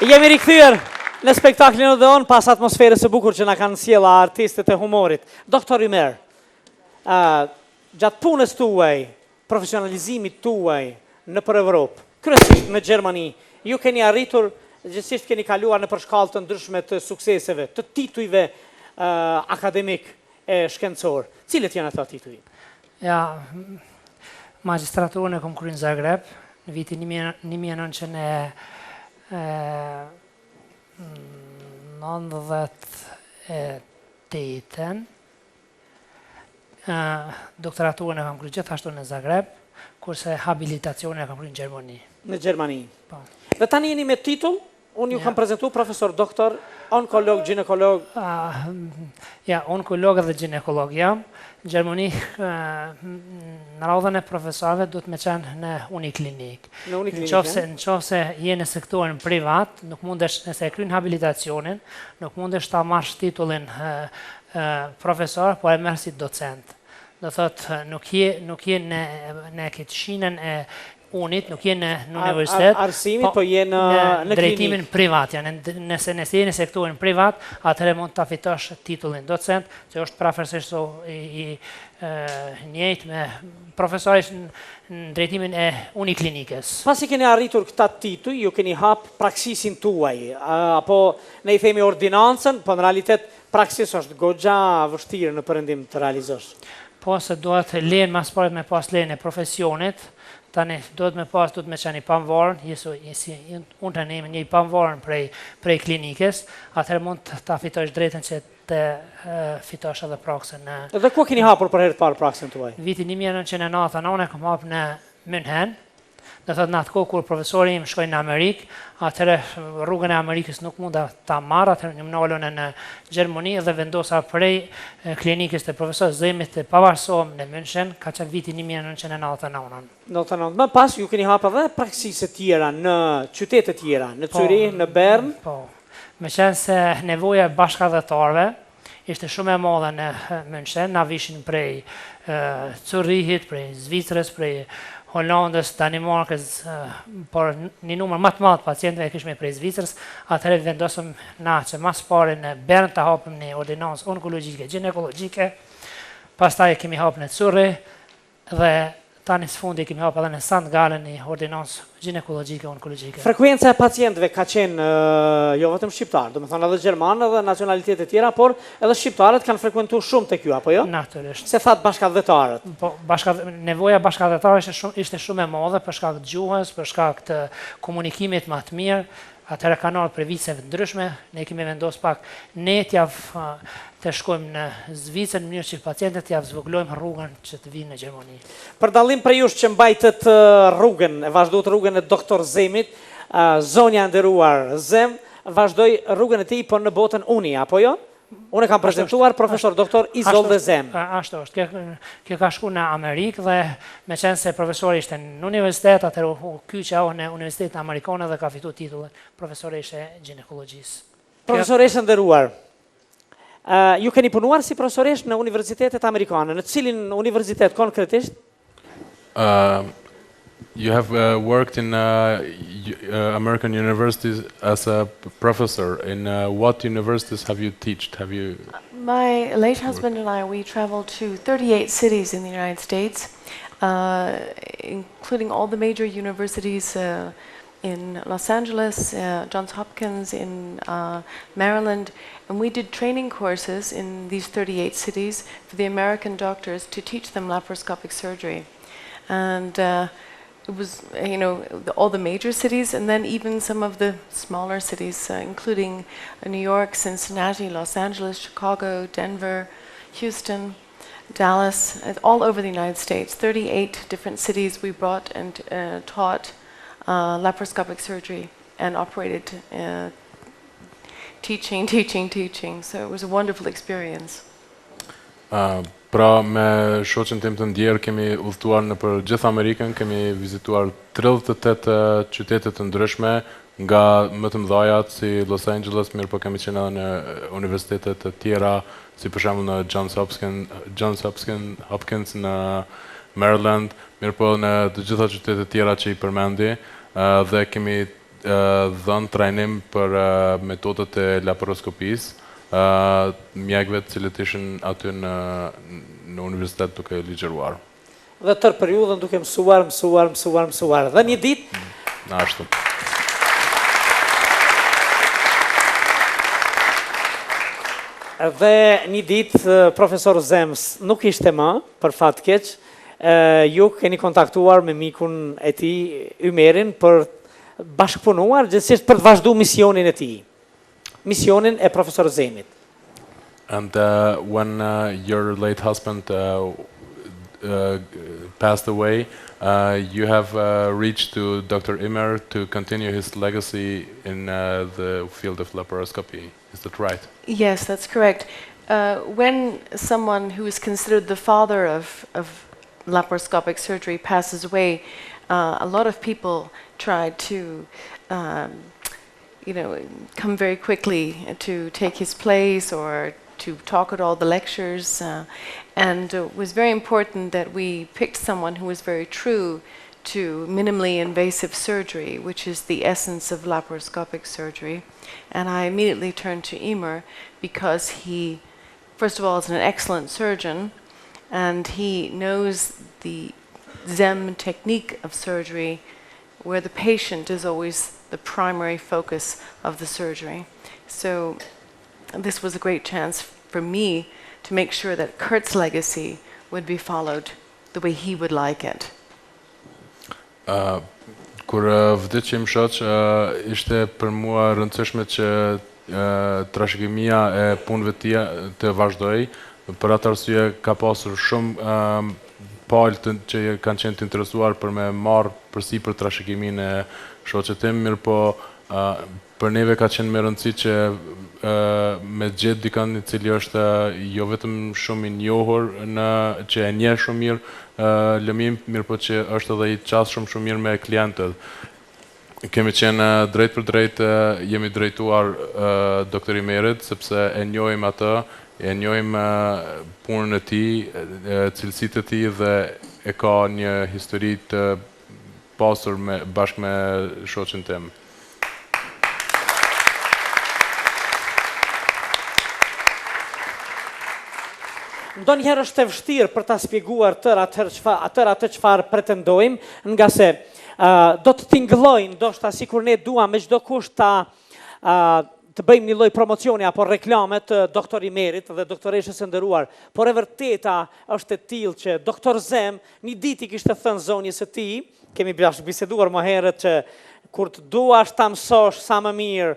Jemi rikthyer në spektaklin Odeon pas atmosferës së bukur që na kanë sjellë artistët e humorit. Doktor Ymer, gjatë punës tuaj, profesionalizimit tuaj nëpër Evropë, kryesisht në Gjermani, ju keni arritur, gjithsesi keni kaluar në shkallë të ndryshme të sukseseve, të titujve akademik e shkencor. Cilët janë ato tituj? Ja, magjistraturën e kom kryer në Zagreb në vitin 1998. Doktoraturën e kam kryer gjithashtu në Zagreb, kurse habilitacionin e kam kryer në Gjermani. Në Gjermani. Po. Dhe tani jeni me titull, unë ju kam prezentuar profesor doktor, onkolog, ginekolog. Ja, onkolog dhe ginekolog jam. Në Gjermani, në radhën e profesorëve duhet me qenë në uniklinik. Në uniklinik, Në qofse je në sektorin privat, nuk mundesh, nëse e kryen habilitacionin, nuk mundesh ta marrësh titullin profesor, po e merr si docent. Do thotë, nuk je në këtëshinën e unit, nuk je në universitet, arsimit, po je në drejtimin privat. Nëse je në sektorin privat, atëherë mund ta fitosh titullin docent, që është prafërsisht i njëjtë me profesorisht në drejtimin e uniklinikës. Pasi keni arritur këta tituj, ju keni hap praksisin tuaj, apo ne i themi ordinancën, po në realitet praksis është goxha vështirë në perëndim të realizosh. Po se duhet lejen mas paret me pas lejen e profesionit, tani duhet me qenë i pavarur, unë tani jam një i pavarur prej klinikës, atëherë mund ta fitosh drejtën që të fitosh edhe praksën. Dhe ku keni hapur për herë të parë praksën tuaj? Vitin 1999 kam hapur në München. Do thotë në atë kohë kur profesori im shkoi në Amerikë, atëherë rrugën e Amerikës nuk munda ta marr, atëherë më nolën në Gjermani dhe vendosa prej klinikës të profesorit Zemit të pavarësohem në München, ka qenë viti 1999. 99. Më pas ju keni hapur edhe praksisë tjera në qytete tjera, në Zürich, në Bern. Po. Meqense se nevoja e bashkëdhetarëve ishte shumë e madhe në München, na vishin prej Zürichit, prej Zvicrës, prej Hollandës, Danimarkës, por një numër më të madh pacientëve e kishme prej Zvicrës, atëherë vendosëm na që mas pari në Bern të hapëm një ordinancë onkologjike, ginekologjike, pastaj kemi hapë në Zürich dhe tani së fundi kemi hapë edhe në Sant Gallen një ordinancë ginekologjike, onkologjike. Frekuenca e pacientëve ka qenë jo vetëm shqiptar, domethënë edhe gjermanë edhe nacionalitete tjera, por edhe shqiptarët kanë frekuentuar shumë tek ju, apo jo? Natyrisht. Se thatë bashkëdhetarët. Po, nevoja bashkëdhetarëve ishte shumë e madhe për shkak të gjuhës, për shkak të komunikimit më të mirë. Atëherë kanë ardhur për viceve ndryshme, ne kemi vendosur pak ne të shkojmë në Zvicër në mënyrë që pacientët t'ia zvoglojmë rrugën që të vinë në Gjermani. Për dallim prej jush që mbajtët rrugën, e vazhdojt rrugën e doktor Zemit, zonja nderuar Zem, vazhdoi rrugën e tij po në botën uni, apo jo? Unë kam prezantuar profesor doktor Isolde Zem. Ashtu është. Kjo ka shku në Amerikë dhe meqense se profesori ishte në universitet, atëherë u kyça në Universitetin Amerikan dhe ka fituar titullin profesoresh e ginekologjisë. Profesoresh e nderuar, ju keni punuar si profesoresh në universitetet amerikane, në cilin universitet konkretisht? You have worked in American universities as a professor. In what universities have you taught? My late husband and I, we traveled to 38 cities in the United States, including all the major universities in Los Angeles, Johns Hopkins, in Maryland, and we did training courses in these 38 cities for the American doctors to teach them laparoscopic surgery. And it was, all the major cities, and then even some of the smaller cities, including New York, Cincinnati, Los Angeles, Chicago, Denver, Houston, Dallas, all over the United States. 38 different cities we brought and taught laparoscopic surgery and operated, teaching. So it was a wonderful experience. Pra me shoqen tim të ndjerë kemi udhëtuar në për gjithë Amerikën, kemi vizituar 38 qytete të ndryshme, nga më të mëdhajat si Los Angeles, mirë po kemi qenë edhe në universitetet të tjera, si për shembull në Johns Hopkins në Maryland, mirë po në të gjitha qytetet tjera që i përmendi, dhe kemi dhënë trajnim për metodat e laparoskopisë, mjekëve të cilët ishin aty në universitet duke ligjëruar. Dhe tërë periudhën duke mësuar. Dhe një ditë Në ashtu. Dhe një ditë profesor Zems nuk ishte më, për fat keq, ju keni kontaktuar me mikun e tij Ymerin për bashkëpunuar, gjithsesi për të vazhduar misionin e tij. Misionin e profesor Zemit. And when your late husband passed away, you have reached to Dr. Ymer to continue his legacy in the field of laparoscopy. Is that right? Yes, that's correct. When someone who is considered the father of laparoscopic surgery passes away, a lot of people try to come very quickly to take his place or to talk at all the lectures, and it was very important that we picked someone who was very true to minimally invasive surgery, which is the essence of laparoscopic surgery. And I immediately turned to Ymer because he, first of all, is an excellent surgeon, and he knows the Zem technique of surgery, where the patient is always the primary focus of the surgery. So this was a great chance for me to make sure that Kurt's legacy would be followed the way he would like it. Kur vdiq im shoq, ishte për mua rëndësishme që trashëgimia e punëve të vazhdoj. Për atë arsye ka pasur shumë palë që kanë qenë të interesuar për me marrë përsipër trashëgimin e shoqet tim, mirë po për neve ka qenë me rëndësi që me gjetë dikën i cili është jo vetëm shumë i njohur, që e njeh shumë mirë lëmim, mirë po që është edhe i qasë shumë mirë me klientët. Kemi qenë drejt për drejt, jemi drejtuar Dr. Ymerit, sepse e njohim atë, e njohim punën e tij, cilësitë e tij dhe e ka një histori të pasur bashkë me shoqin tim. Ndonjëherë është e vështirë për ta spjeguar atë çfarë pretendojmë, nga se do të tingëllojnë, ndoshta sikur ne duam me çdo kusht të bëjmë një lloj promocioni apo reklame të Dr. Ymerit dhe doktoreshës së nderuar, por e vërteta është e tillë që Dr. Zem një ditë i kishte thënë zonjës së tij, kemi biseduar më herët që kur të duash ta mësosh sa më mirë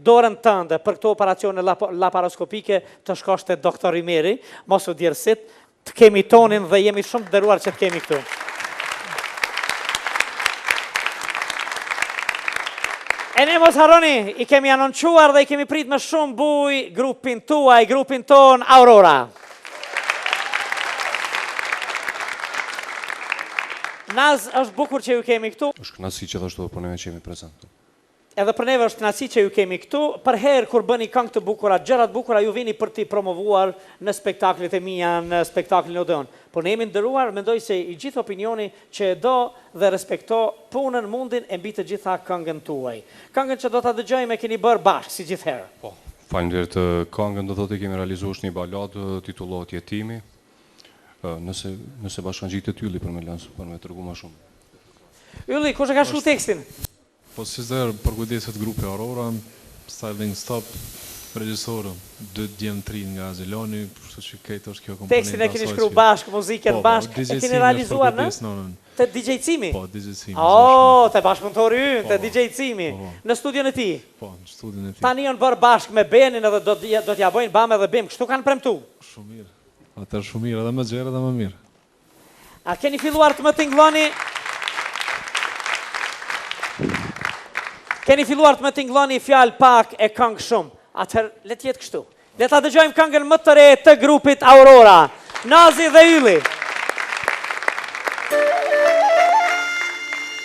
dorën tënde për këto operacione laparoskopike të shkosh te Dr. Ymeri, mos u djersit, të kemi tonin dhe jemi shumë të nderuar që të kemi këtu. E ne mos harroni, i kemi anoncuar dhe i kemi prit me shumë buj grupin tuaj, grupin ton Aurora. Naz, është bukur që ju kemi këtu. Është kënaqësi që ashtu po neve që jemi prezant. Edhe për neve është kënaqësi që ju kemi këtu. Për herë kur bëni këngë të bukura, gjëra të bukura, ju vini për t'i promovuar në spektaklet e mia, në spektaklin Odeon. Por ne jemi nderuar, mendoj se i gjithë opinioni që e do dhe respekto punën, mundin e mbi të gjitha këngën tuaj. Këngën që do ta dëgjojmë e keni bërë bashkë si gjithherë. Po, faleminderit. Këngën do thotë kemi realizuar një baladë titullohet Jetimi. Nëse bashkangjitet Ylli për me tregu më shumë. Ylli, kush e ka shkruar tekstin? Po si zërë përkujdeset grupi Aurora, Styling Stop, regjisorë, 2 djemë 3 nga Zeloni, përshtu që këtë është kjo komponenta. Tekstin e keni shkruar bashkë, muzikën bashkë, e keni realizuar në? Të DJ Cimi? Po, DJ Cimi. Të bashkëpunëtori ynë, të DJ Cimi. Në studion e ti? Po, në studion e ti. Tani janë bërë bashkë me Benin edhe do t'ja bëjnë Bam edhe Bim, kështu kanë premtu? Shumë mirë. Atër shumë mirë, edhe më gjerë edhe më mirë. A keni filluar të më tingëlloni? Keni filluar të më tingëlloni fjalë pak e këngë shumë. Atëherë, le të jetë kështu. Le ta dëgjojmë këngën më të re të grupit Aurora. Nazi dhe Ylli.